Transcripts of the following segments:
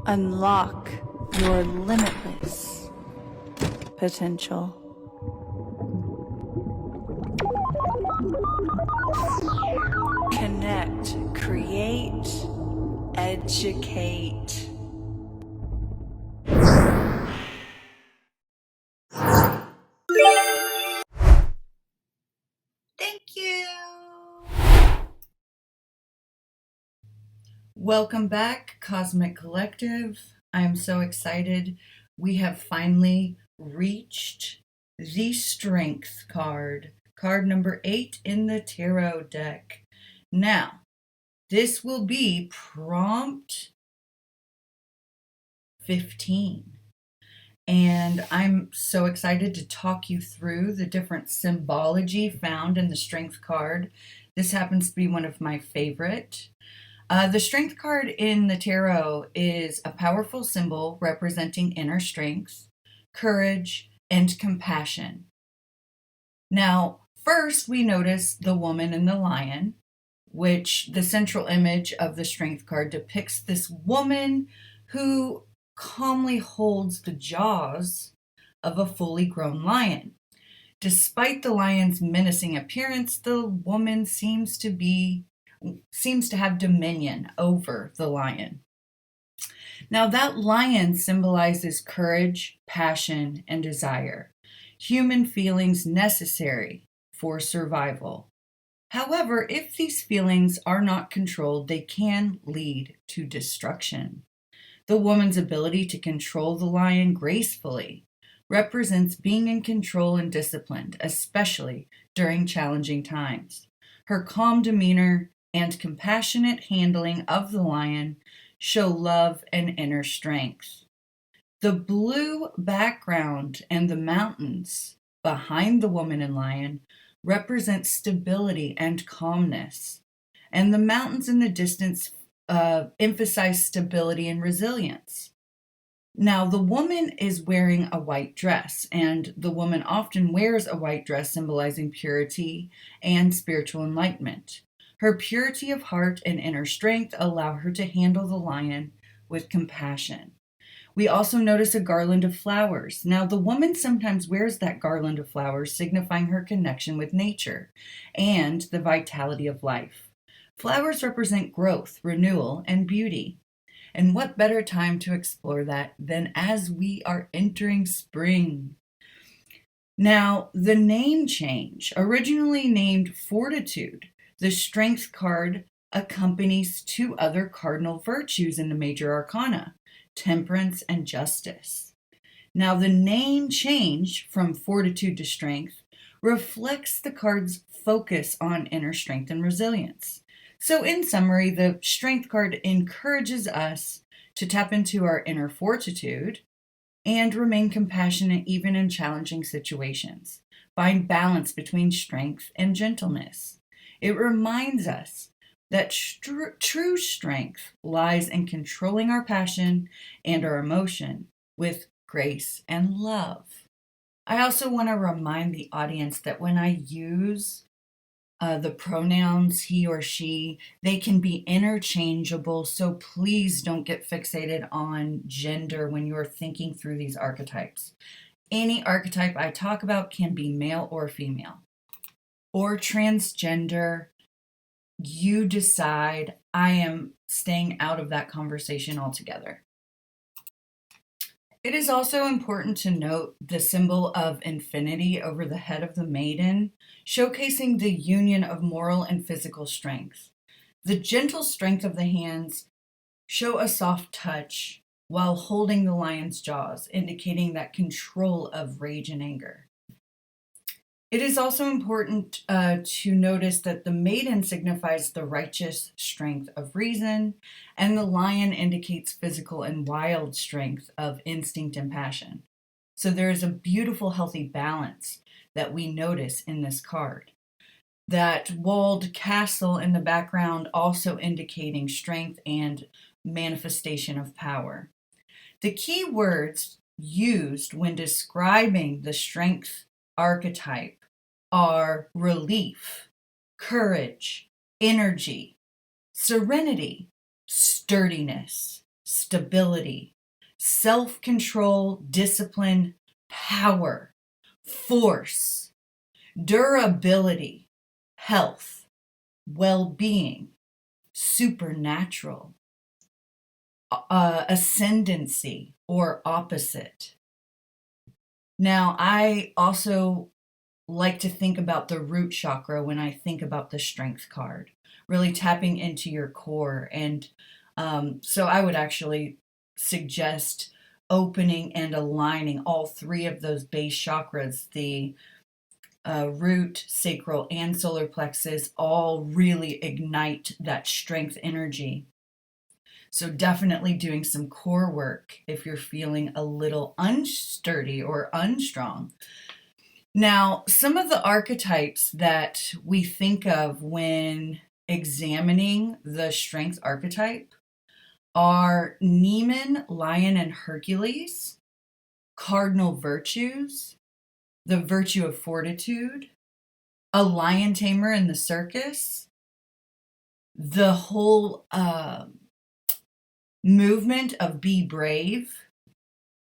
Unlock your limitless potential. Connect, create, educate. Thank you. Welcome back, Cosmic Collective. I'm so excited. We have finally reached the Strength card, card number 8 in the tarot deck. Now, this will be prompt 15. And I'm so excited to talk you through the different symbology found in the Strength card. This happens to be one of my favorite. The Strength card in the tarot is a powerful symbol representing inner strength, courage, and compassion. Now, first we notice the woman and the lion, which the central image of the Strength card depicts this woman who calmly holds the jaws of a fully grown lion. Despite the lion's menacing appearance, the woman seems to have dominion over the lion. Now, that lion symbolizes courage, passion, and desire, human feelings necessary for survival. However, if these feelings are not controlled, they can lead to destruction. The woman's ability to control the lion gracefully represents being in control and disciplined, especially during challenging times. Her calm demeanor and compassionate handling of the lion show love and inner strength. The blue background and the mountains behind the woman and lion represent stability and calmness, and the mountains in the distance emphasize stability and resilience. Now, the woman is wearing a white dress, and the woman often wears a white dress symbolizing purity and spiritual enlightenment. Her purity of heart and inner strength allow her to handle the lion with compassion. We also notice a garland of flowers. Now, the woman sometimes wears that garland of flowers, signifying her connection with nature and the vitality of life. Flowers represent growth, renewal, and beauty. And what better time to explore that than as we are entering spring? Now, the name change, originally named Fortitude, the Strength card accompanies 2 other cardinal virtues in the major arcana, temperance and justice. Now, the name change from Fortitude to Strength reflects the card's focus on inner strength and resilience. So in summary, the Strength card encourages us to tap into our inner fortitude and remain compassionate even in challenging situations. Find balance between strength and gentleness. It reminds us that true strength lies in controlling our passion and our emotion with grace and love. I also want to remind the audience that when I use the pronouns he or she, they can be interchangeable, so please don't get fixated on gender when you're thinking through these archetypes. Any archetype I talk about can be male or female or transgender. You decide. I am staying out of that conversation altogether. It is also important to note the symbol of infinity over the head of the maiden, showcasing the union of moral and physical strength. The gentle strength of the hands show a soft touch while holding the lion's jaws, indicating that control of rage and anger. It is also important to notice that the maiden signifies the righteous strength of reason, and the lion indicates physical and wild strength of instinct and passion. So there is a beautiful, healthy balance that we notice in this card. That walled castle in the background also indicating strength and manifestation of power. The key words used when describing the strength archetype are relief, courage, energy, serenity, sturdiness, stability, self-control, discipline, power, force, durability, health, well-being, supernatural, ascendancy, or opposite. Now, I also like to think about the root chakra when I think about the strength card, really tapping into your core. And so I would actually suggest opening and aligning all three of those base chakras, the root, sacral, and solar plexus, all really ignite that strength energy. So definitely doing some core work if you're feeling a little unsturdy or unstrong. Now, some of the archetypes that we think of when examining the strength archetype are Neiman, Lion, and Hercules, cardinal virtues, the virtue of fortitude, a lion tamer in the circus, the whole movement of be brave.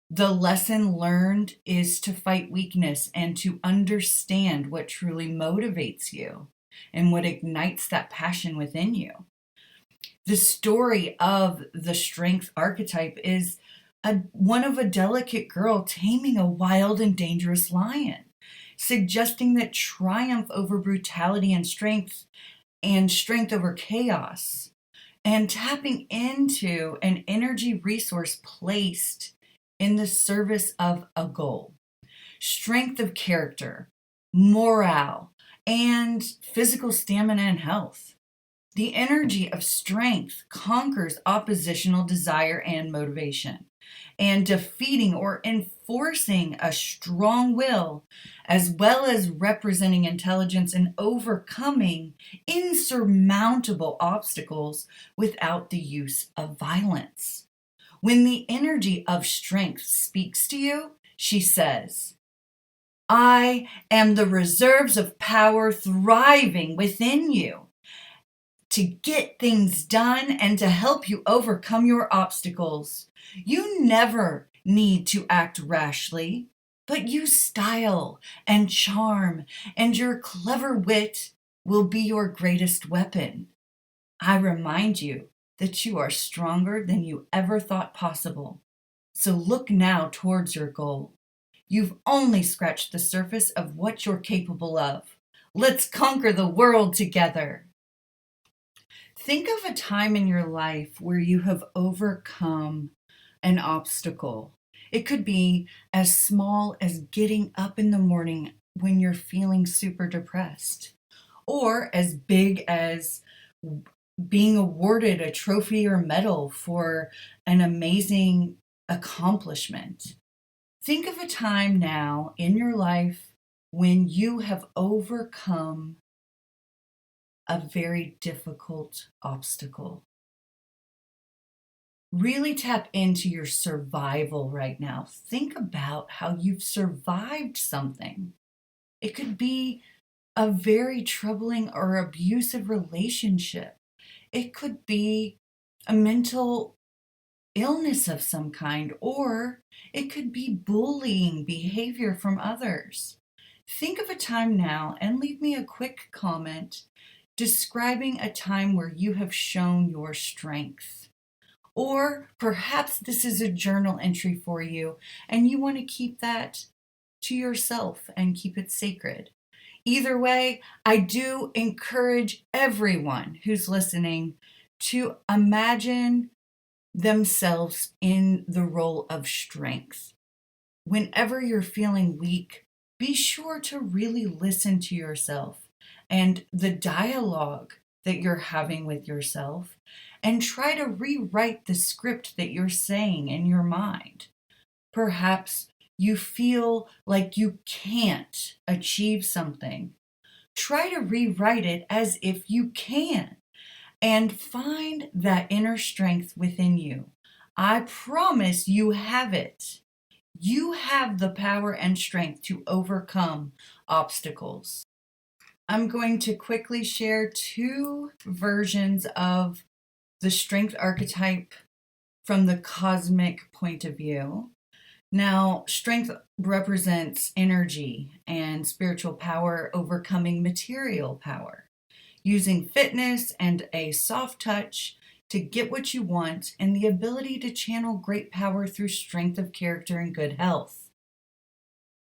The lesson learned is to fight weakness and to understand what truly motivates you and what ignites that passion within you. The story of the strength archetype is one of a delicate girl taming a wild and dangerous lion, suggesting that triumph over brutality and strength over chaos, and tapping into an energy resource placed in the service of a goal. Strength of character, morale, and physical stamina and health. The energy of strength conquers oppositional desire and motivation, and defeating or enforcing a strong will, as well as representing intelligence and overcoming insurmountable obstacles without the use of violence. When the energy of strength speaks to you, she says, I am the reserves of power thriving within you to get things done and to help you overcome your obstacles. You never need to act rashly, but use style and charm, and your clever wit will be your greatest weapon. I remind you that you are stronger than you ever thought possible. So look now towards your goal. You've only scratched the surface of what you're capable of. Let's conquer the world together. Think of a time in your life where you have overcome an obstacle. It could be as small as getting up in the morning when you're feeling super depressed, or as big as being awarded a trophy or medal for an amazing accomplishment. Think of a time now in your life when you have overcome a very difficult obstacle. Really tap into your survival right now. Think about how you've survived something. It could be a very troubling or abusive relationship. It could be a mental illness of some kind, or it could be bullying behavior from others. Think of a time now and leave me a quick comment describing a time where you have shown your strength. Or perhaps this is a journal entry for you and you want to keep that to yourself and keep it sacred. Either way, I do encourage everyone who's listening to imagine themselves in the role of strength. Whenever you're feeling weak, be sure to really listen to yourself and the dialogue that you're having with yourself, and try to rewrite the script that you're saying in your mind. Perhaps you feel like you can't achieve something. Try to rewrite it as if you can, and find that inner strength within you. I promise you have it. You have the power and strength to overcome obstacles. I'm going to quickly share two versions of the strength archetype from the cosmic point of view. Now, strength represents energy and spiritual power overcoming material power, using fitness and a soft touch to get what you want, and the ability to channel great power through strength of character and good health.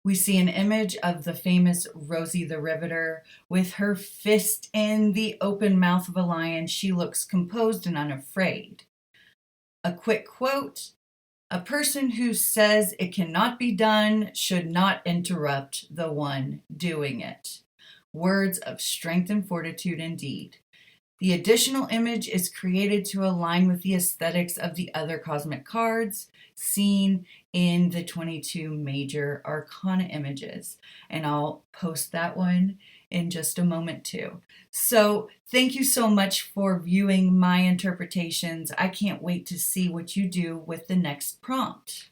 We see an image of the famous Rosie the Riveter with her fist in the open mouth of a lion. She looks composed and unafraid. A quick quote: "A person who says it cannot be done should not interrupt the one doing it." Words of strength and fortitude indeed. The additional image is created to align with the aesthetics of the other cosmic cards seen in the 22 major arcana images. And I'll post that one in just a moment too. So thank you so much for viewing my interpretations. I can't wait to see what you do with the next prompt.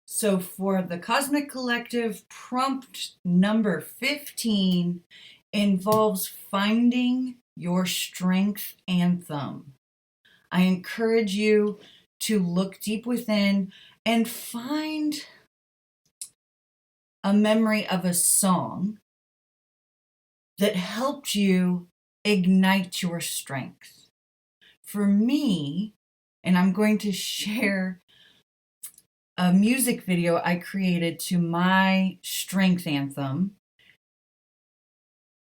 So for the Cosmic Collective, prompt number 15 involves finding your strength anthem. I encourage you to look deep within and find a memory of a song that helped you ignite your strength. For me, and I'm going to share a music video I created to my strength anthem.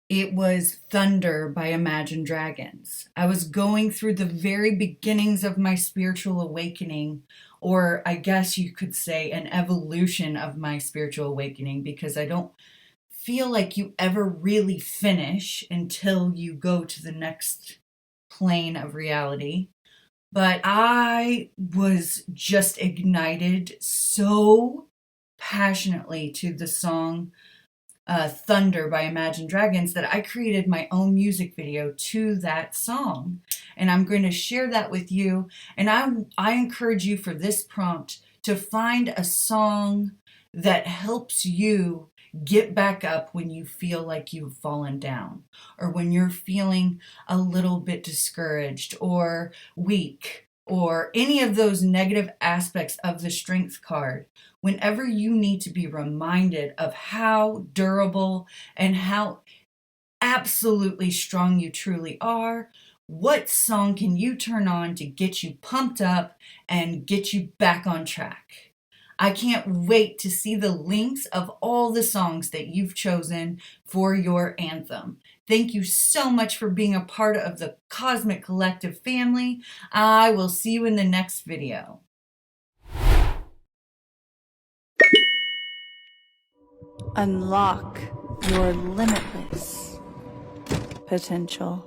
It was Thunder by Imagine Dragons. I was going through the very beginnings of my spiritual awakening, or I guess you could say an evolution of my spiritual awakening, because I don't feel like you ever really finish until you go to the next plane of reality. But I was just ignited so passionately to the song Thunder by Imagine Dragons that I created my own music video to that song. And I'm going to share that with you. And I encourage you for this prompt to find a song that helps you get back up when you feel like you've fallen down, or when you're feeling a little bit discouraged or weak, or any of those negative aspects of the strength card. Whenever you need to be reminded of how durable and how absolutely strong you truly are, what song can you turn on to get you pumped up and get you back on track? I can't wait to see the links of all the songs that you've chosen for your anthem. Thank you so much for being a part of the Cosmic Collective family. I will see you in the next video. Unlock your limitless potential.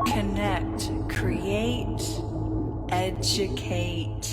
Connect, create, educate.